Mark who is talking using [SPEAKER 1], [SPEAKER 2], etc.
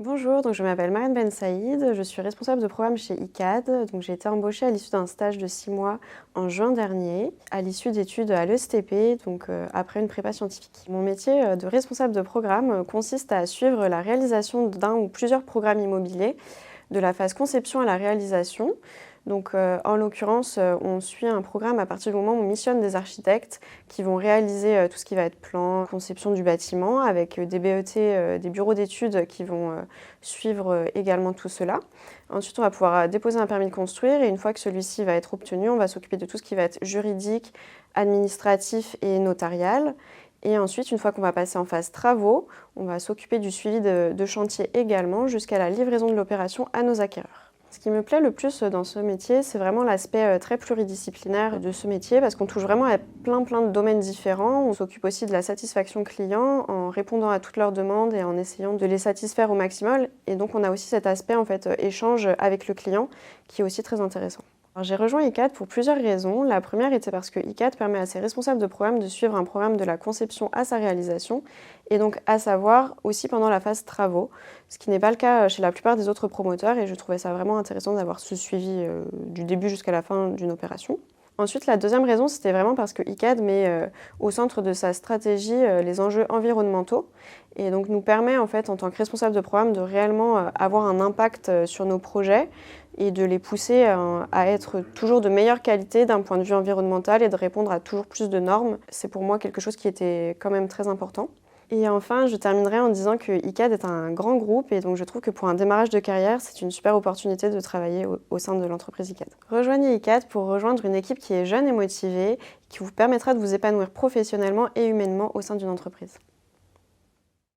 [SPEAKER 1] Bonjour, je m'appelle Marianne Ben Saïd, je suis responsable de programme chez ICAD. J'ai été embauchée à l'issue d'un stage de 6 mois en juin dernier, à l'issue d'études à l'ESTP, après une prépa scientifique. Mon métier de responsable de programme consiste à suivre la réalisation d'un ou plusieurs programmes immobiliers, de la phase conception à la réalisation. En l'occurrence, on suit un programme à partir du moment où on missionne des architectes qui vont réaliser tout ce qui va être plan, conception du bâtiment, avec des BET, des bureaux d'études qui vont suivre également tout cela. Ensuite, on va pouvoir déposer un permis de construire et une fois que celui-ci va être obtenu, on va s'occuper de tout ce qui va être juridique, administratif et notarial. Et ensuite, une fois qu'on va passer en phase travaux, on va s'occuper du suivi de chantier également jusqu'à la livraison de l'opération à nos acquéreurs. Ce qui me plaît le plus dans ce métier, c'est vraiment l'aspect très pluridisciplinaire de ce métier parce qu'on touche vraiment à plein de domaines différents. On s'occupe aussi de la satisfaction client en répondant à toutes leurs demandes et en essayant de les satisfaire au maximum. Et donc on a aussi cet aspect échange avec le client qui est aussi très intéressant. J'ai rejoint ICAD pour plusieurs raisons. La première était parce que ICAD permet à ses responsables de programme de suivre un programme de la conception à sa réalisation et donc à savoir aussi pendant la phase travaux, ce qui n'est pas le cas chez la plupart des autres promoteurs et je trouvais ça vraiment intéressant d'avoir ce suivi du début jusqu'à la fin d'une opération. Ensuite, la deuxième raison, c'était vraiment parce que ICAD met au centre de sa stratégie les enjeux environnementaux et donc nous permet en tant que responsable de programme de réellement avoir un impact sur nos projets et de les pousser à être toujours de meilleure qualité d'un point de vue environnemental et de répondre à toujours plus de normes. C'est pour moi quelque chose qui était quand même très important. Et enfin, je terminerai en disant que ICAD est un grand groupe et donc je trouve que pour un démarrage de carrière, c'est une super opportunité de travailler au sein de l'entreprise ICAD. Rejoignez ICAD pour rejoindre une équipe qui est jeune et motivée, qui vous permettra de vous épanouir professionnellement et humainement au sein d'une entreprise.